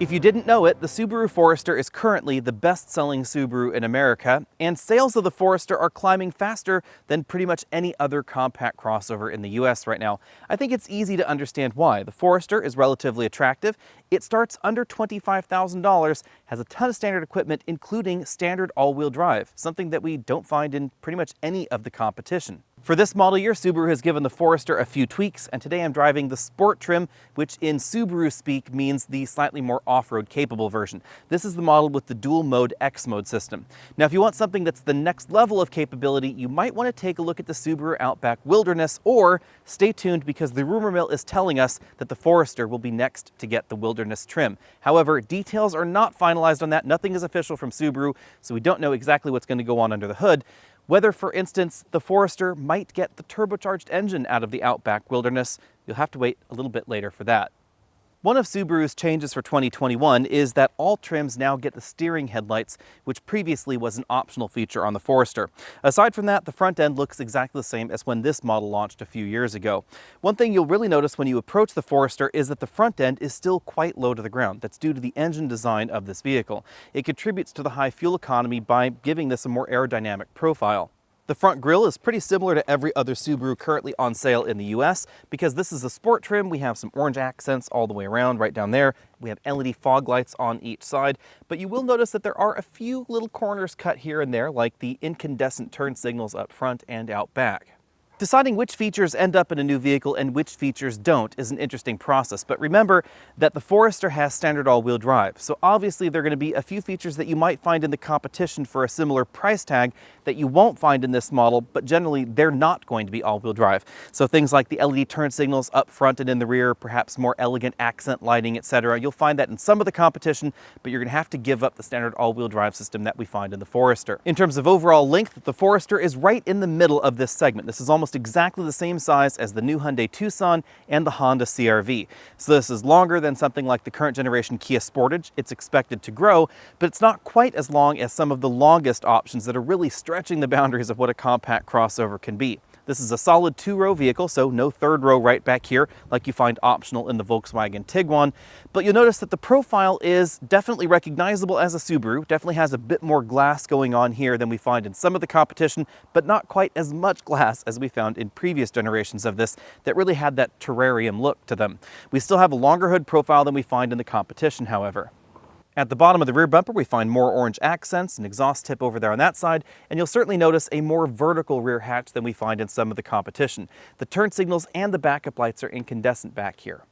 If you didn't know it, the Subaru Forester is currently the best-selling Subaru in America, and sales of the Forester are climbing faster than pretty much any other compact crossover in the US right now. I think it's easy to understand why. The Forester is relatively attractive. It starts under $25,000, has a ton of standard equipment, including standard all-wheel drive, something that we don't find in pretty much any of the competition. For this model year, Subaru has given the Forester a few tweaks, and today I'm driving the Sport trim, which in Subaru speak means the slightly more off-road capable version. This is the model with the dual mode X mode system. Now, if you want something that's the next level of capability, you might want to take a look at the Subaru Outback Wilderness, or stay tuned because the rumor mill is telling us that the Forester will be next to get the Wilderness trim. However, details are not finalized on that. Nothing is official from Subaru, so we don't know exactly what's going to go on under the hood. Whether, for instance, the Forester might get the turbocharged engine out of the Outback Wilderness, you'll have to wait a little bit later for that. One of Subaru's changes for 2021 is that all trims now get the steering headlights, which previously was an optional feature on the Forester. Aside from that, the front end looks exactly the same as when this model launched a few years ago. One thing you'll really notice when you approach the Forester is that the front end is still quite low to the ground. That's due to the engine design of this vehicle. It contributes to the high fuel economy by giving this a more aerodynamic profile. The front grille is pretty similar to every other Subaru currently on sale in the US. Because this is a Sport trim, we have some orange accents all the way around right down there. We have LED fog lights on each side, but you will notice that there are a few little corners cut here and there, like the incandescent turn signals up front and out back. Deciding which features end up in a new vehicle and which features don't is an interesting process, but remember that the Forester has standard all-wheel drive, so obviously there are going to be a few features that you might find in the competition for a similar price tag that you won't find in this model, but generally they're not going to be all-wheel drive. So things like the LED turn signals up front and in the rear, perhaps more elegant accent lighting, etc. You'll find that in some of the competition, but you're going to have to give up the standard all-wheel drive system that we find in the Forester. In terms of overall length, the Forester is right in the middle of this segment. This is almost exactly the same size as the new Hyundai Tucson and the Honda CR-V. So this is longer than something like the current generation Kia Sportage. It's expected to grow, but it's not quite as long as some of the longest options that are really stretching the boundaries of what a compact crossover can be. This is a solid two-row vehicle, so no third row right back here like you find optional in the Volkswagen Tiguan. But you'll notice that the profile is definitely recognizable as a Subaru, definitely has a bit more glass going on here than we find in some of the competition, but not quite as much glass as we found in previous generations of this that really had that terrarium look to them. We still have a longer hood profile than we find in the competition, however. At the bottom of the rear bumper, we find more orange accents, an exhaust tip over there on that side, and you'll certainly notice a more vertical rear hatch than we find in some of the competition. The turn signals and the backup lights are incandescent back here.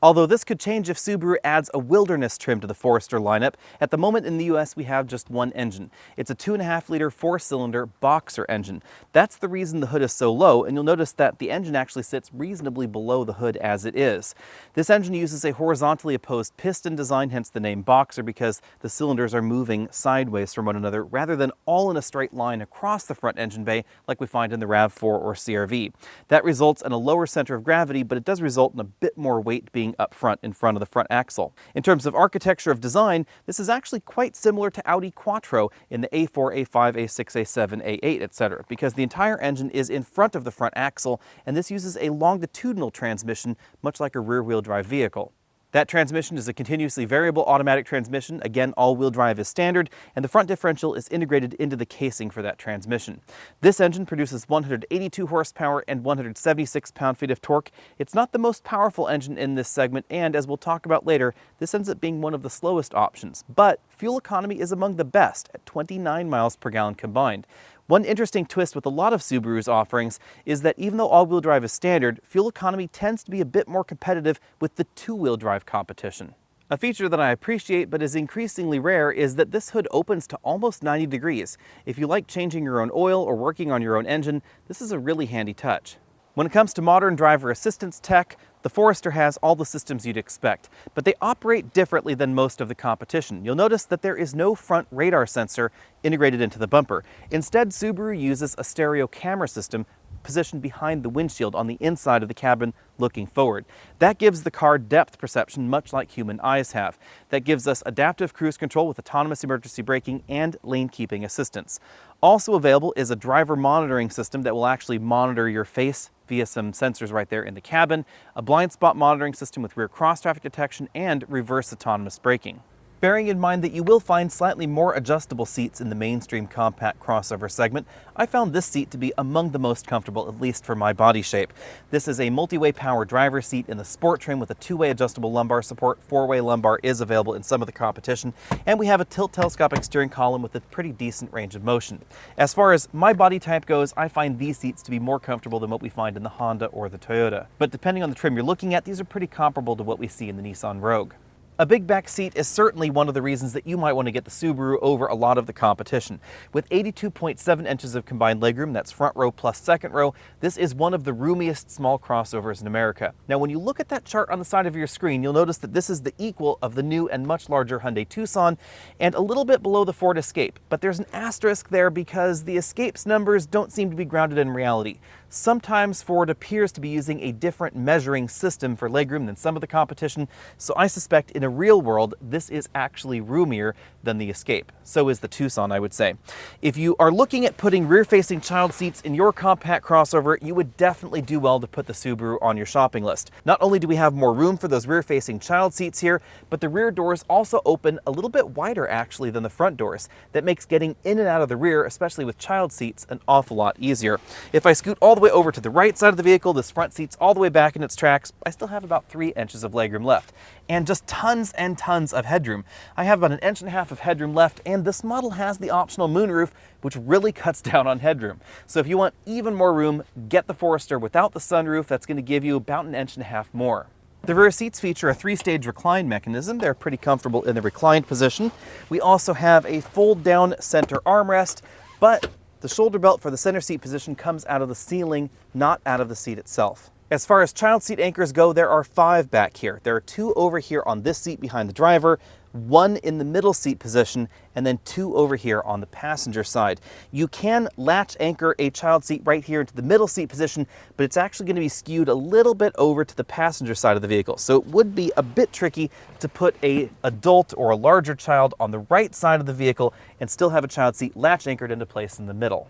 Although this could change if Subaru adds a Wilderness trim to the Forester lineup, at the moment in the US we have just one engine. It's a 2.5-liter 4-cylinder boxer engine. That's the reason the hood is so low, and you'll notice that the engine actually sits reasonably below the hood as it is. This engine uses a horizontally opposed piston design, hence the name boxer, because the cylinders are moving sideways from one another rather than all in a straight line across the front engine bay like we find in the RAV4 or CR-V. That results in a lower center of gravity, but it does result in a bit more weight being up front in front of the front axle. In terms of architecture of design, this is actually quite similar to Audi Quattro in the A4, A5, A6, A7, A8, etc., because the entire engine is in front of the front axle, and this uses a longitudinal transmission, much like a rear-wheel drive vehicle. That transmission is a continuously variable automatic transmission. Again, all-wheel drive is standard, and the front differential is integrated into the casing for that transmission. This engine produces 182 horsepower and 176 pound-feet of torque. It's not the most powerful engine in this segment, and as we'll talk about later, this ends up being one of the slowest options. But fuel economy is among the best at 29 miles per gallon combined. One interesting twist with a lot of Subaru's offerings is that even though all-wheel drive is standard, fuel economy tends to be a bit more competitive with the two-wheel drive competition. A feature that I appreciate but is increasingly rare is that this hood opens to almost 90 degrees. If you like changing your own oil or working on your own engine, this is a really handy touch. When it comes to modern driver assistance tech, the Forester has all the systems you'd expect, but they operate differently than most of the competition. You'll notice that there is no front radar sensor integrated into the bumper. Instead, Subaru uses a stereo camera system positioned behind the windshield on the inside of the cabin looking forward. That gives the car depth perception much like human eyes have. That gives us adaptive cruise control with autonomous emergency braking and lane keeping assistance. Also available is a driver monitoring system that will actually monitor your face via some sensors right there in the cabin, a blind spot monitoring system with rear cross traffic detection, and reverse autonomous braking. Bearing in mind that you will find slightly more adjustable seats in the mainstream compact crossover segment, I found this seat to be among the most comfortable, at least for my body shape. This is a multi-way power driver seat in the sport trim with a 2-way adjustable lumbar support. 4-way lumbar is available in some of the competition, and we have a tilt telescopic steering column with a pretty decent range of motion. As far as my body type goes, I find these seats to be more comfortable than what we find in the Honda or the Toyota. But depending on the trim you're looking at, these are pretty comparable to what we see in the Nissan Rogue. A big back seat is certainly one of the reasons that you might want to get the Subaru over a lot of the competition. With 82.7 inches of combined legroom, that's front row plus second row, this is one of the roomiest small crossovers in America. Now, when you look at that chart on the side of your screen, you'll notice that this is the equal of the new and much larger Hyundai Tucson and a little bit below the Ford Escape. But there's an asterisk there because the Escape's numbers don't seem to be grounded in reality. Sometimes Ford appears to be using a different measuring system for legroom than some of the competition, so I suspect in a real world, this is actually roomier than the Escape. So is the Tucson, I would say. If you are looking at putting rear-facing child seats in your compact crossover, you would definitely do well to put the Subaru on your shopping list. Not only do we have more room for those rear-facing child seats here, but the rear doors also open a little bit wider actually than the front doors. That makes getting in and out of the rear, especially with child seats, an awful lot easier. If I scoot all the way over to the right side of the vehicle, this front seat's all the way back in its tracks, I still have about 3 inches of legroom left. And just tons and tons of headroom. I have about 1.5 inches of headroom left, and this model has the optional moonroof, which really cuts down on headroom. So if you want even more room, get the Forester without the sunroof. That's going to give you about 1.5 inches more. The rear seats feature a 3-stage recline mechanism. They're pretty comfortable in the reclined position. We also have a fold-down center armrest, but the shoulder belt for the center seat position comes out of the ceiling, not out of the seat itself. As far as child seat anchors go, there are 5 back here. There are 2 over here on this seat behind the driver, 1 in the middle seat position, and then 2 over here on the passenger side. You can latch anchor a child seat right here into the middle seat position, but it's actually going to be skewed a little bit over to the passenger side of the vehicle. So it would be a bit tricky to put an adult or a larger child on the right side of the vehicle and still have a child seat latch anchored into place in the middle.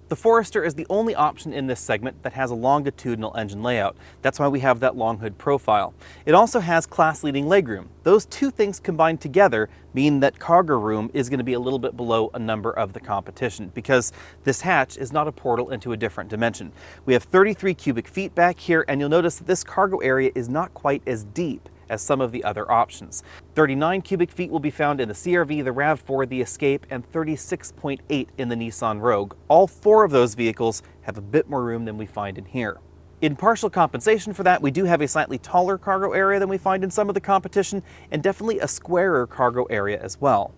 The Forester is the only option in this segment that has a longitudinal engine layout. That's why we have that long hood profile. It also has class-leading legroom. Those two things combined together mean that cargo room is going to be a little bit below a number of the competition because this hatch is not a portal into a different dimension. We have 33 cubic feet back here, and you'll notice that this cargo area is not quite as deep as some of the other options. 39 cubic feet will be found in the CR-V, the RAV4, the Escape, and 36.8 in the Nissan Rogue. All 4 of those vehicles have a bit more room than we find in here. In partial compensation for that, we do have a slightly taller cargo area than we find in some of the competition, and definitely a squarer cargo area as well.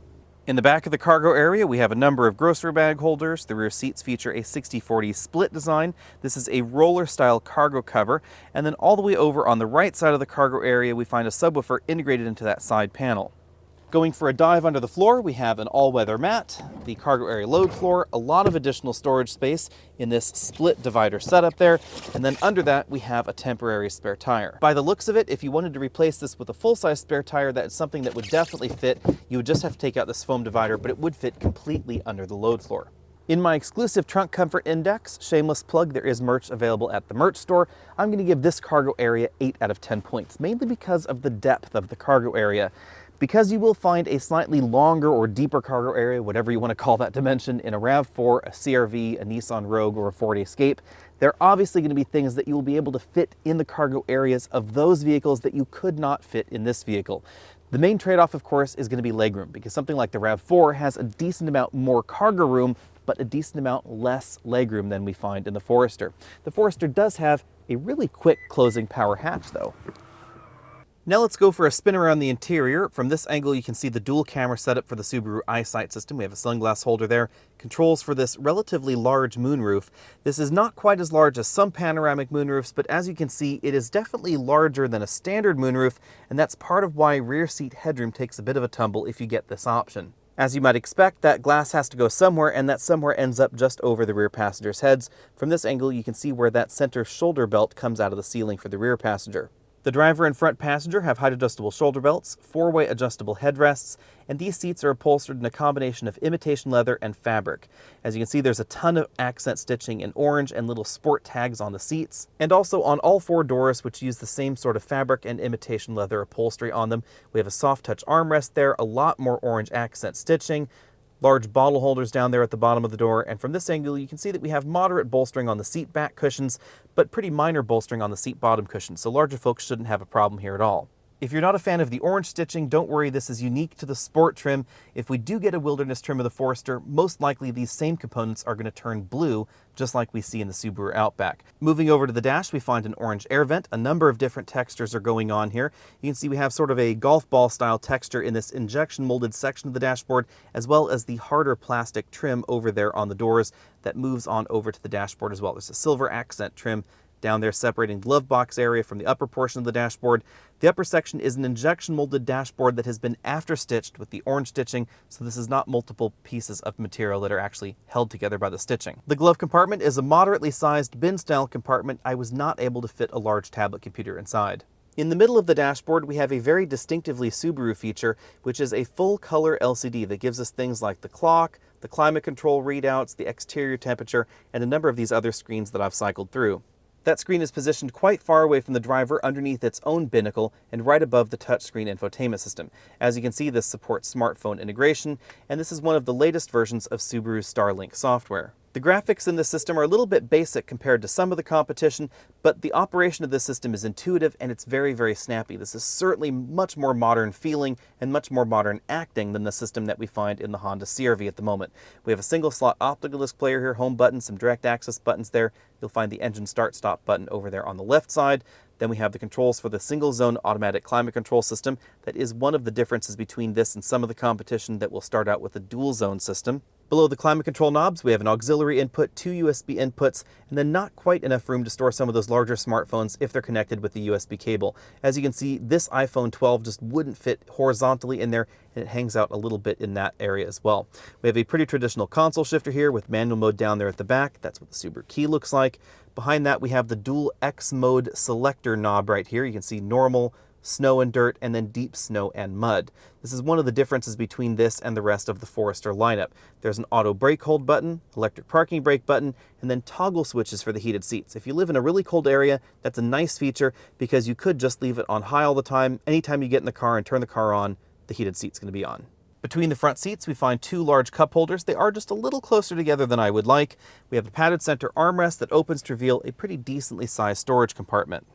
In the back of the cargo area, we have a number of grocery bag holders. The rear seats feature a 60/40 split design. This is a roller-style cargo cover. And then all the way over on the right side of the cargo area, we find a subwoofer integrated into that side panel. Going for a dive under the floor, we have an all-weather mat, the cargo area load floor, a lot of additional storage space in this split divider setup there, and then under that we have a temporary spare tire. By the looks of it, if you wanted to replace this with a full-size spare tire, that's something that would definitely fit. You would just have to take out this foam divider, but it would fit completely under the load floor. In my exclusive Trunk Comfort Index, shameless plug, there is merch available at the merch store. I'm going to give this cargo area 8 out of 10 points, mainly because of the depth of the cargo area. Because you will find a slightly longer or deeper cargo area, whatever you want to call that dimension, in a RAV4, a CR-V, a Nissan Rogue, or a Ford Escape, there are obviously going to be things that you will be able to fit in the cargo areas of those vehicles that you could not fit in this vehicle. The main trade-off, of course, is going to be legroom, because something like the RAV4 has a decent amount more cargo room, but a decent amount less legroom than we find in the Forester. The Forester does have a really quick closing power hatch, though. Now let's go for a spin around the interior. From this angle, you can see the dual camera setup for the Subaru EyeSight system. We have a sunglass holder there, controls for this relatively large moonroof. This is not quite as large as some panoramic moonroofs, but as you can see, it is definitely larger than a standard moonroof, and that's part of why rear seat headroom takes a bit of a tumble if you get this option. As you might expect, that glass has to go somewhere, and that somewhere ends up just over the rear passengers' heads. From this angle, you can see where that center shoulder belt comes out of the ceiling for the rear passenger. The driver and front passenger have height-adjustable shoulder belts, four-way adjustable headrests, and these seats are upholstered in a combination of imitation leather and fabric. As you can see, there's a ton of accent stitching in orange and little sport tags on the seats, and also on all four doors, which use the same sort of fabric and imitation leather upholstery on them. We have a soft-touch armrest there, a lot more orange accent stitching, large bottle holders down there at the bottom of the door, and from this angle you can see that we have moderate bolstering on the seat back cushions, but pretty minor bolstering on the seat bottom cushions, so larger folks shouldn't have a problem here at all. If you're not a fan of the orange stitching, don't worry, this is unique to the Sport trim. If we do get a wilderness trim of the Forester, most likely these same components are going to turn blue, just like we see in the Subaru Outback. Moving over to the dash, we find an orange air vent. A number of different textures are going on here. You can see we have sort of a golf ball style texture in this injection molded section of the dashboard, as well as the harder plastic trim over there on the doors that moves on over to the dashboard as well. There's a silver accent trim down there separating the glove box area from the upper portion of the dashboard. The upper section is an injection molded dashboard that has been after stitched with the orange stitching, so this is not multiple pieces of material that are actually held together by the stitching. The glove compartment is a moderately sized bin style compartment. I was not able to fit a large tablet computer inside. In the middle of the dashboard, we have a very distinctively Subaru feature, which is a full color LCD that gives us things like the clock, the climate control readouts, the exterior temperature, and a number of these other screens that I've cycled through. That screen is positioned quite far away from the driver underneath its own binnacle and right above the touchscreen infotainment system. As you can see, this supports smartphone integration, and this is one of the latest versions of Subaru's Starlink software. The graphics in this system are a little bit basic compared to some of the competition, but the operation of this system is intuitive and it's very, very snappy. This is certainly much more modern feeling and much more modern acting than the system that we find in the Honda CR-V at the moment. We have a single slot optical disc player here, home button, some direct access buttons there. You'll find the engine start-stop button over there on the left side. Then we have the controls for the single zone automatic climate control system. That is one of the differences between this and some of the competition that will start out with a dual zone system. Below the climate control knobs, we have an auxiliary input, two USB inputs, and then not quite enough room to store some of those larger smartphones if they're connected with the USB cable. As you can see, this iPhone 12 just wouldn't fit horizontally in there, and it hangs out a little bit in that area as well. We have a pretty traditional console shifter here with manual mode down there at the back. That's what the Subaru key looks like. Behind that, we have the dual X mode selector knob right here. You can see normal, snow and dirt, and then deep snow and mud. This is one of the differences between this and the rest of the Forester lineup. There's an auto brake hold button, electric parking brake button, and then toggle switches for the heated seats. If you live in a really cold area, that's a nice feature because you could just leave it on high all the time. Anytime you get in the car and turn the car on, the heated seat's going to be on. Between the front seats, we find two large cup holders. They are just a little closer together than I would like. We have a padded center armrest that opens to reveal a pretty decently sized storage compartment.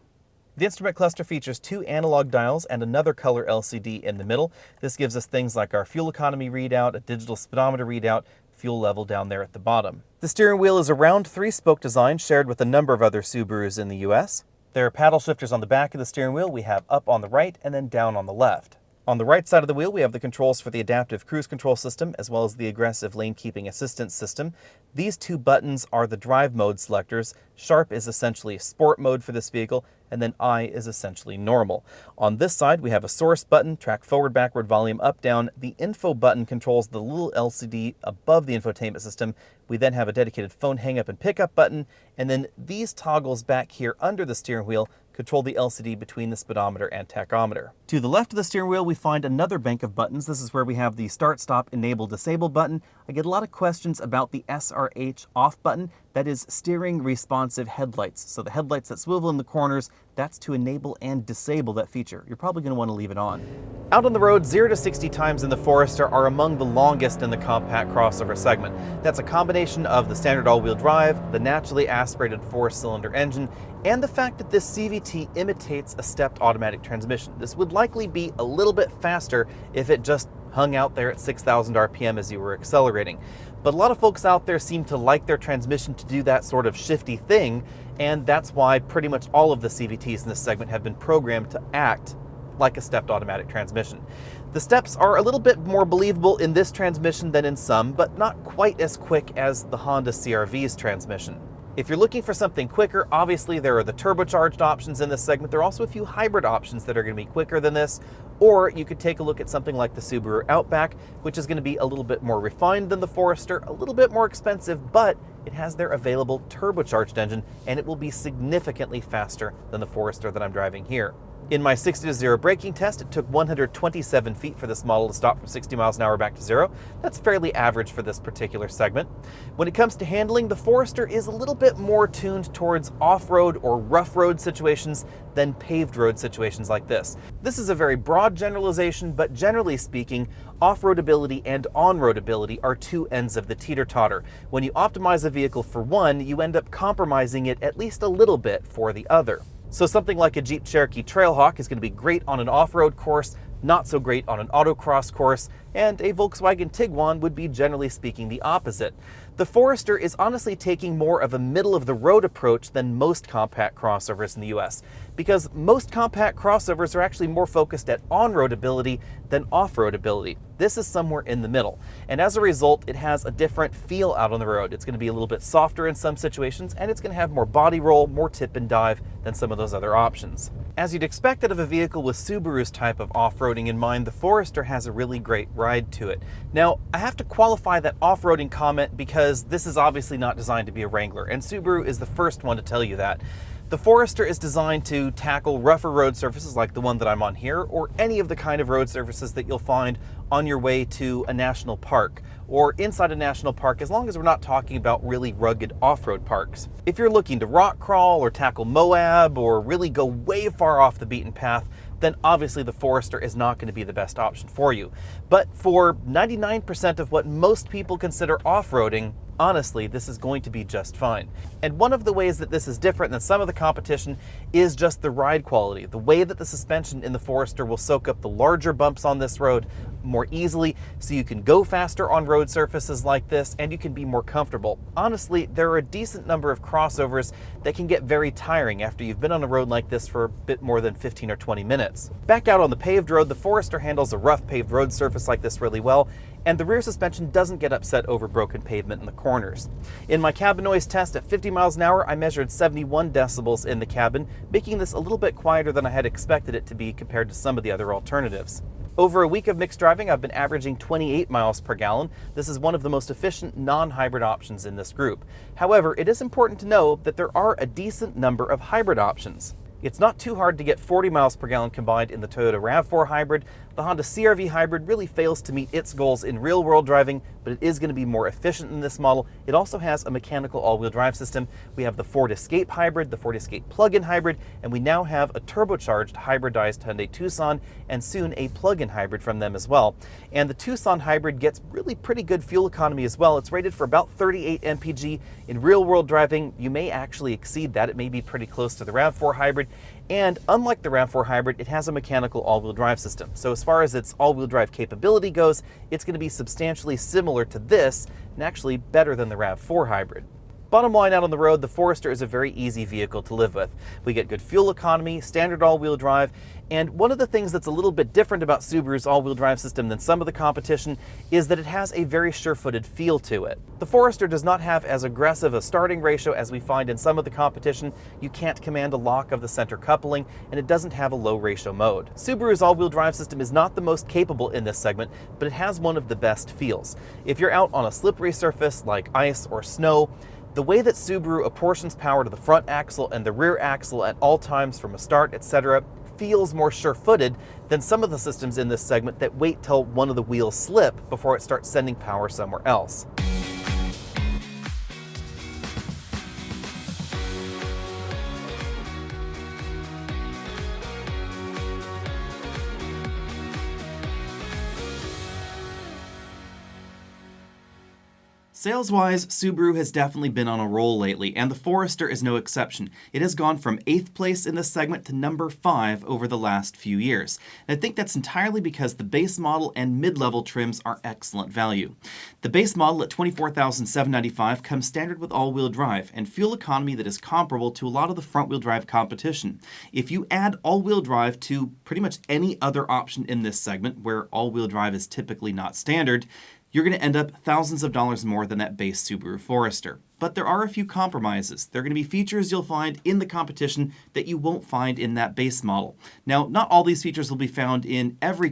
The instrument cluster features two analog dials and another color LCD in the middle. This gives us things like our fuel economy readout, a digital speedometer readout, fuel level down there at the bottom. The steering wheel is a round three-spoke design shared with a number of other Subarus in the US. There are paddle shifters on the back of the steering wheel. We have up on the right and then down on the left. On the right side of the wheel, we have the controls for the adaptive cruise control system, as well as the aggressive lane keeping assistance system. These two buttons are the drive mode selectors. Sharp is essentially sport mode for this vehicle, and then I is essentially normal. On this side, we have a source button, track forward, backward, volume up, down. The info button controls the little LCD above the infotainment system. We then have a dedicated phone hang-up and pickup button, and then these toggles back here under the steering wheel control the LCD between the speedometer and tachometer. To the left of the steering wheel, we find another bank of buttons. This is where we have the start, stop, enable, disable button. I get a lot of questions about the SRH off button. That is steering responsive headlights. So the headlights that swivel in the corners, that's to enable and disable that feature. You're probably going to want to leave it on. Out on the road, 0 to 60 times in the Forester are among the longest in the compact crossover segment. That's a combination of the standard all-wheel drive, the naturally aspirated 4-cylinder engine, and the fact that this CVT imitates a stepped automatic transmission. This would likely be a little bit faster if it just hung out there at 6,000 RPM as you were accelerating. But a lot of folks out there seem to like their transmission to do that sort of shifty thing, and that's why pretty much all of the CVTs in this segment have been programmed to act like a stepped automatic transmission. The steps are a little bit more believable in this transmission than in some, but not quite as quick as the Honda CR-V's transmission. If you're looking for something quicker, obviously there are the turbocharged options in this segment. There are also a few hybrid options that are going to be quicker than this. Or you could take a look at something like the Subaru Outback, which is going to be a little bit more refined than the Forester, a little bit more expensive, but it has their available turbocharged engine, and it will be significantly faster than the Forester that I'm driving here. In my 60 to 0 braking test, it took 127 feet for this model to stop from 60 miles an hour back to 0. That's fairly average for this particular segment. When it comes to handling, the Forester is a little bit more tuned towards off-road or rough road situations than paved road situations like this. This is a very broad generalization, but generally speaking, off-roadability and on-roadability are two ends of the teeter-totter. When you optimize a vehicle for one, you end up compromising it at least a little bit for the other. So something like a Jeep Cherokee Trailhawk is going to be great on an off-road course, not so great on an autocross course, and a Volkswagen Tiguan would be generally speaking the opposite. The Forester is honestly taking more of a middle-of-the-road approach than most compact crossovers in the US, because most compact crossovers are actually more focused at on-roadability than off-roadability. This is somewhere in the middle, and as a result, it has a different feel out on the road. It's going to be a little bit softer in some situations, and it's going to have more body roll, more tip and dive than some of those other options. As you'd expect out of a vehicle with Subaru's type of off-roading in mind, the Forester has a really great ride to it. Now, I have to qualify that off-roading comment because this is obviously not designed to be a Wrangler, and Subaru is the first one to tell you that. The Forester is designed to tackle rougher road surfaces like the one that I'm on here, or any of the kind of road surfaces that you'll find on your way to a national park or inside a national park, as long as we're not talking about really rugged off-road parks. If you're looking to rock crawl or tackle Moab or really go way far off the beaten path, then obviously the Forester is not going to be the best option for you. But for 99% of what most people consider off-roading, honestly, this is going to be just fine. And one of the ways that this is different than some of the competition is just the ride quality. The way that the suspension in the Forester will soak up the larger bumps on this road more easily, so you can go faster on road surfaces like this and you can be more comfortable. Honestly, there are a decent number of crossovers that can get very tiring after you've been on a road like this for a bit more than 15 or 20 minutes. Back out on the paved road, the Forester handles a rough paved road surface like this really well, and the rear suspension doesn't get upset over broken pavement in the corners. In my cabin noise test at 50 miles an hour, I measured 71 decibels in the cabin, making this a little bit quieter than I had expected it to be compared to some of the other alternatives. Over a week of mixed driving, I've been averaging 28 miles per gallon. This is one of the most efficient non-hybrid options in this group. However, it is important to know that there are a decent number of hybrid options. It's not too hard to get 40 miles per gallon combined in the Toyota RAV4 Hybrid. The Honda CR-V Hybrid really fails to meet its goals in real-world driving, but it is going to be more efficient in this model. It also has a mechanical all-wheel drive system. We have the Ford Escape Hybrid, the Ford Escape Plug-in Hybrid, and we now have a turbocharged hybridized Hyundai Tucson, and soon a plug-in hybrid from them as well. And the Tucson Hybrid gets really pretty good fuel economy as well. It's rated for about 38 mpg. In real-world driving, you may actually exceed that. It may be pretty close to the RAV4 Hybrid. And unlike the RAV4 Hybrid, it has a mechanical all-wheel drive system. So as far as its all-wheel drive capability goes, it's going to be substantially similar to this, and actually better than the RAV4 Hybrid. Bottom line out on the road, the Forester is a very easy vehicle to live with. We get good fuel economy, standard all-wheel drive, and one of the things that's a little bit different about Subaru's all-wheel drive system than some of the competition is that it has a very sure-footed feel to it. The Forester does not have as aggressive a starting ratio as we find in some of the competition. You can't command a lock of the center coupling, and it doesn't have a low ratio mode. Subaru's all-wheel drive system is not the most capable in this segment, but it has one of the best feels. If you're out on a slippery surface like ice or snow, the way that Subaru apportions power to the front axle and the rear axle at all times from a start, etc., feels more sure-footed than some of the systems in this segment that wait till one of the wheels slip before it starts sending power somewhere else. Sales-wise, Subaru has definitely been on a roll lately, and the Forester is no exception. It has gone from 8th place in this segment to number 5 over the last few years. And I think that's entirely because the base model and mid-level trims are excellent value. The base model at $24,795 comes standard with all-wheel drive and fuel economy that is comparable to a lot of the front-wheel drive competition. If you add all-wheel drive to pretty much any other option in this segment, where all-wheel drive is typically not standard, you're going to end up thousands of dollars more than that base Subaru Forester. But there are a few compromises. There are going to be features you'll find in the competition that you won't find in that base model. Now, not all these features will be found in every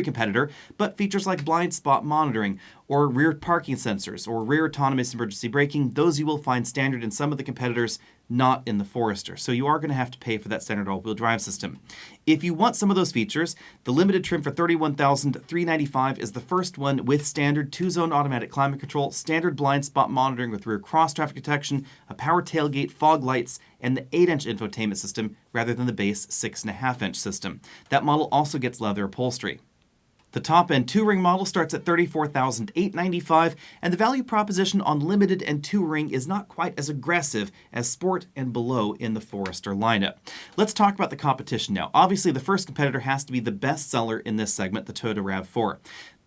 competitor, but features like blind spot monitoring, or rear parking sensors, or rear autonomous emergency braking, those you will find standard in some of the competitors, not in the Forester. So you are going to have to pay for that standard all-wheel drive system. If you want some of those features, the limited trim for $31,395 is the first one with standard 2-zone automatic climate control, standard blind spot monitoring with rear cross-traffic detection, a power tailgate, fog lights, and the 8-inch infotainment system rather than the base 6.5-inch system. That model also gets leather upholstery. The top-end 2-ring model starts at $34,895, and the value proposition on limited and 2-ring is not quite as aggressive as Sport and below in the Forester lineup. Let's talk about the competition now. Obviously, the first competitor has to be the best seller in this segment, the Toyota RAV4.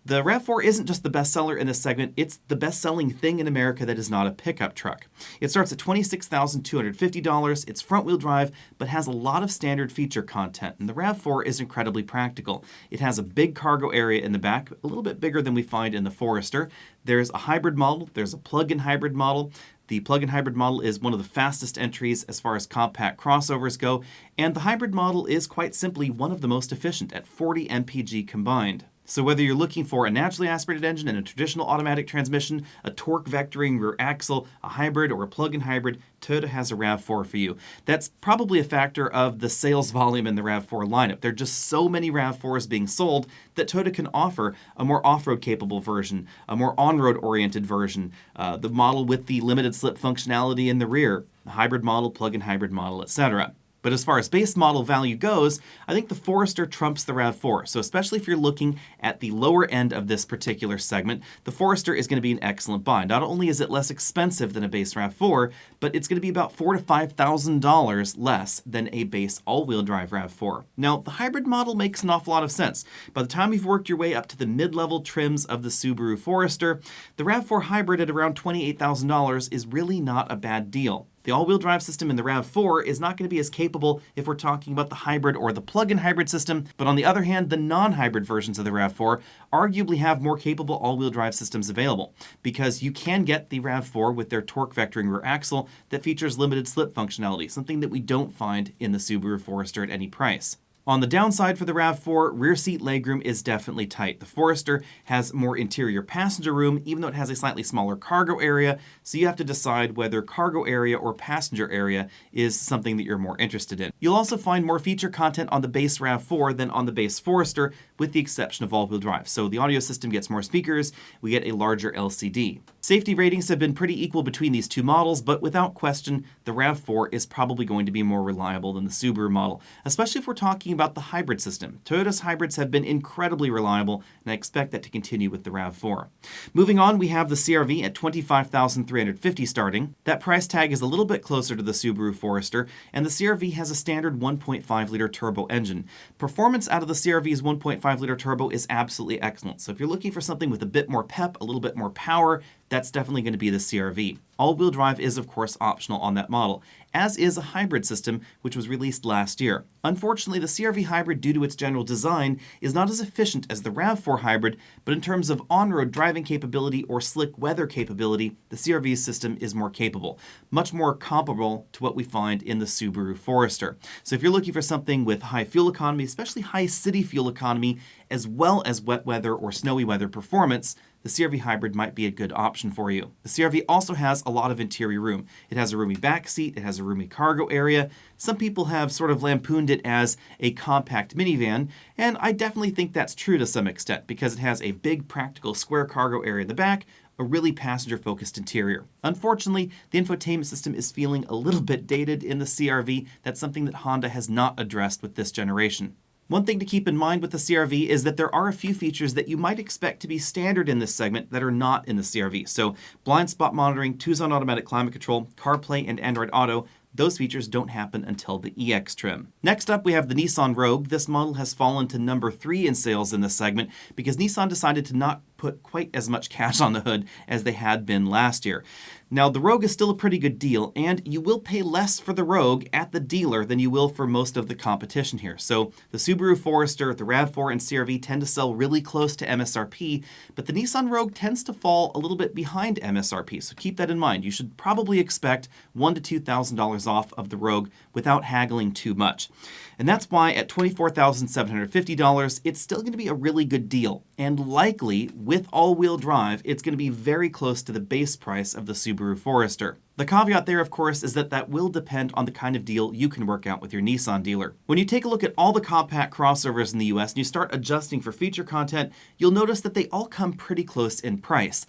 The RAV4 isn't just the best seller in this segment, it's the best-selling thing in America that is not a pickup truck. It starts at $26,250, it's front-wheel drive, but has a lot of standard feature content, and the RAV4 is incredibly practical. It has a big cargo area in the back, a little bit bigger than we find in the Forester. There's a hybrid model, there's a plug-in hybrid model. The plug-in hybrid model is one of the fastest entries as far as compact crossovers go, and the hybrid model is quite simply one of the most efficient at 40 mpg combined. So whether you're looking for a naturally aspirated engine and a traditional automatic transmission, a torque vectoring rear axle, a hybrid, or a plug-in hybrid, Toyota has a RAV4 for you. That's probably a factor of the sales volume in the RAV4 lineup. There are just so many RAV4s being sold that Toyota can offer a more off-road capable version, a more on-road oriented version, the model with the limited slip functionality in the rear, the hybrid model, plug-in hybrid model, etc. But as far as base model value goes, I think the Forester trumps the RAV4. So especially if you're looking at the lower end of this particular segment, the Forester is going to be an excellent buy. Not only is it less expensive than a base RAV4, but it's going to be about $4,000 to $5,000 less than a base all-wheel drive RAV4. Now, the hybrid model makes an awful lot of sense. By the time you've worked your way up to the mid-level trims of the Subaru Forester, the RAV4 hybrid at around $28,000 is really not a bad deal. The all-wheel drive system in the RAV4 is not going to be as capable if we're talking about the hybrid or the plug-in hybrid system, but on the other hand, the non-hybrid versions of the RAV4 arguably have more capable all-wheel drive systems available, because you can get the RAV4 with their torque vectoring rear axle that features limited slip functionality, something that we don't find in the Subaru Forester at any price. On the downside for the RAV4, rear seat legroom is definitely tight. The Forester has more interior passenger room, even though it has a slightly smaller cargo area, so you have to decide whether cargo area or passenger area is something that you're more interested in. You'll also find more feature content on the base RAV4 than on the base Forester, with the exception of all-wheel drive. So the audio system gets more speakers, we get a larger LCD. Safety ratings have been pretty equal between these two models, but without question, the RAV4 is probably going to be more reliable than the Subaru model, especially if we're talking about the hybrid system. Toyota's hybrids have been incredibly reliable, and I expect that to continue with the RAV4. Moving on, we have the CR-V at $25,350 starting. That price tag is a little bit closer to the Subaru Forester, and the CR-V has a standard 1.5-liter turbo engine. Performance out of the CR-V's 1.5-liter turbo is absolutely excellent, so if you're looking for something with a bit more pep, a little bit more power, that's definitely going to be the CR-V. All-wheel drive is, of course, optional on that model, as is a hybrid system, which was released last year. Unfortunately, the CR-V hybrid, due to its general design, is not as efficient as the RAV4 hybrid, but in terms of on-road driving capability or slick weather capability, the CR-V system is more capable, much more comparable to what we find in the Subaru Forester. So if you're looking for something with high fuel economy, especially high city fuel economy, as well as wet weather or snowy weather performance, the CR-V hybrid might be a good option for you. The CR-V also has a lot of interior room. It has a roomy back seat, it has a roomy cargo area. Some people have sort of lampooned it as a compact minivan, and I definitely think that's true to some extent, because it has a big practical square cargo area in the back, a really passenger-focused interior. Unfortunately, the infotainment system is feeling a little bit dated in the CR-V. That's something that Honda has not addressed with this generation. One thing to keep in mind with the CR-V is that there are a few features that you might expect to be standard in this segment that are not in the CR-V. So blind spot monitoring, 2-zone automatic climate control, CarPlay, and Android Auto, those features don't happen until the EX trim. Next up, we have the Nissan Rogue. This model has fallen to number 3 in sales in this segment because Nissan decided to not put quite as much cash on the hood as they had been last year. Now, the Rogue is still a pretty good deal, and you will pay less for the Rogue at the dealer than you will for most of the competition here. So the Subaru Forester, the RAV4, and CR-V tend to sell really close to MSRP, but the Nissan Rogue tends to fall a little bit behind MSRP, so keep that in mind. You should probably expect $1,000 to $2,000 off of the Rogue without haggling too much. And that's why at $24,750, it's still going to be a really good deal. And likely, with all-wheel drive, it's going to be very close to the base price of the Subaru Forester. The caveat there, of course, is that will depend on the kind of deal you can work out with your Nissan dealer. When you take a look at all the compact crossovers in the US and you start adjusting for feature content, you'll notice that they all come pretty close in price.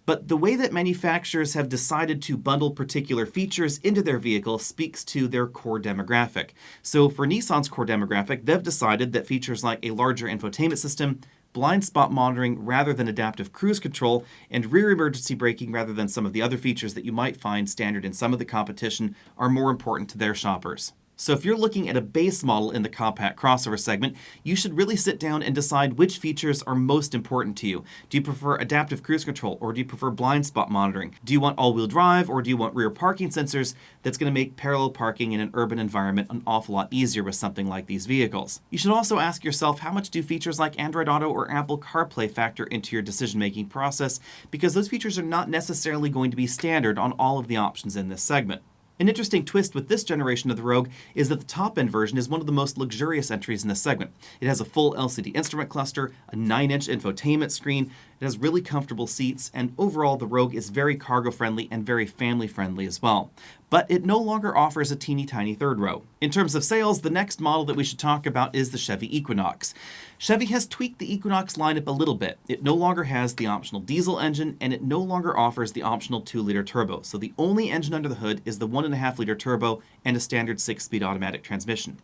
But the way that manufacturers have decided to bundle particular features into their vehicle speaks to their core demographic. So for Nissan's core demographic, they've decided that features like a larger infotainment system, blind spot monitoring rather than adaptive cruise control, and rear emergency braking rather than some of the other features that you might find standard in some of the competition are more important to their shoppers. So if you're looking at a base model in the compact crossover segment, you should really sit down and decide which features are most important to you. Do you prefer adaptive cruise control, or do you prefer blind spot monitoring? Do you want all-wheel drive, or do you want rear parking sensors that's going to make parallel parking in an urban environment an awful lot easier with something like these vehicles? You should also ask yourself, how much do features like Android Auto or Apple CarPlay factor into your decision-making process, because those features are not necessarily going to be standard on all of the options in this segment. An interesting twist with this generation of the Rogue is that the top-end version is one of the most luxurious entries in this segment. It has a full LCD instrument cluster, a 9-inch infotainment screen, it has really comfortable seats, and overall the Rogue is very cargo-friendly and very family-friendly as well. But it no longer offers a teeny tiny third row. In terms of sales, the next model that we should talk about is the Chevy Equinox. Chevy has tweaked the Equinox lineup a little bit. It no longer has the optional diesel engine, and it no longer offers the optional 2-liter turbo. So the only engine under the hood is the 1.5-liter turbo and a standard 6-speed automatic transmission.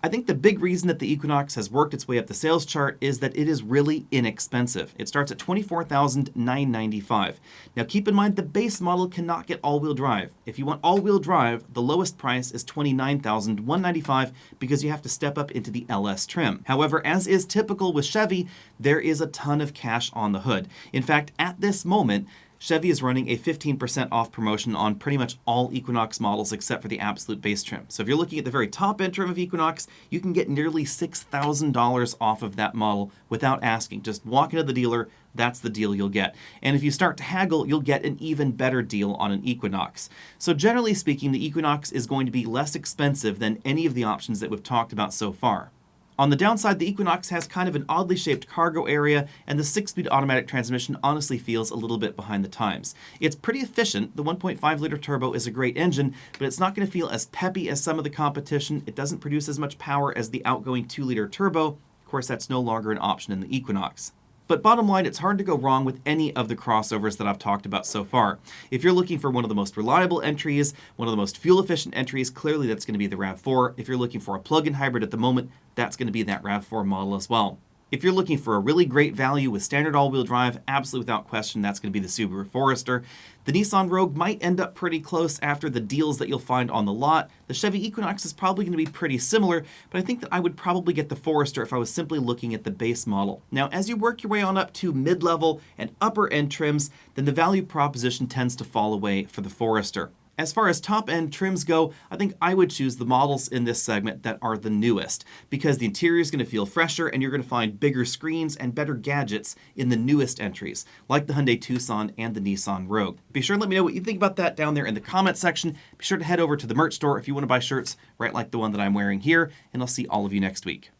I think the big reason that the Equinox has worked its way up the sales chart is that it is really inexpensive. It starts at $24,995. Now keep in mind the base model cannot get all-wheel drive. If you want all-wheel drive, the lowest price is $29,195 because you have to step up into the LS trim. However, as is typical with Chevy, there is a ton of cash on the hood. In fact, at this moment, Chevy is running a 15% off promotion on pretty much all Equinox models except for the absolute base trim. So if you're looking at the very top end trim of Equinox, you can get nearly $6,000 off of that model without asking. Just walk into the dealer, that's the deal you'll get. And if you start to haggle, you'll get an even better deal on an Equinox. So generally speaking, the Equinox is going to be less expensive than any of the options that we've talked about so far. On the downside, the Equinox has kind of an oddly shaped cargo area, and the 6-speed automatic transmission honestly feels a little bit behind the times. It's pretty efficient. The 1.5-liter turbo is a great engine, but it's not going to feel as peppy as some of the competition. It doesn't produce as much power as the outgoing 2-liter turbo. Of course, that's no longer an option in the Equinox. But bottom line, it's hard to go wrong with any of the crossovers that I've talked about so far. If you're looking for one of the most reliable entries, one of the most fuel-efficient entries, clearly that's going to be the RAV4. If you're looking for a plug-in hybrid at the moment, that's going to be that RAV4 model as well. If you're looking for a really great value with standard all-wheel drive, absolutely without question, that's going to be the Subaru Forester. The Nissan Rogue might end up pretty close after the deals that you'll find on the lot. The Chevy Equinox is probably going to be pretty similar, but I think that I would probably get the Forester if I was simply looking at the base model. Now, as you work your way on up to mid-level and upper-end trims, then the value proposition tends to fall away for the Forester. As far as top-end trims go, I think I would choose the models in this segment that are the newest, because the interior is going to feel fresher and you're going to find bigger screens and better gadgets in the newest entries, like the Hyundai Tucson and the Nissan Rogue. Be sure and let me know what you think about that down there in the comment section. Be sure to head over to the merch store if you want to buy shirts right like the one that I'm wearing here, and I'll see all of you next week.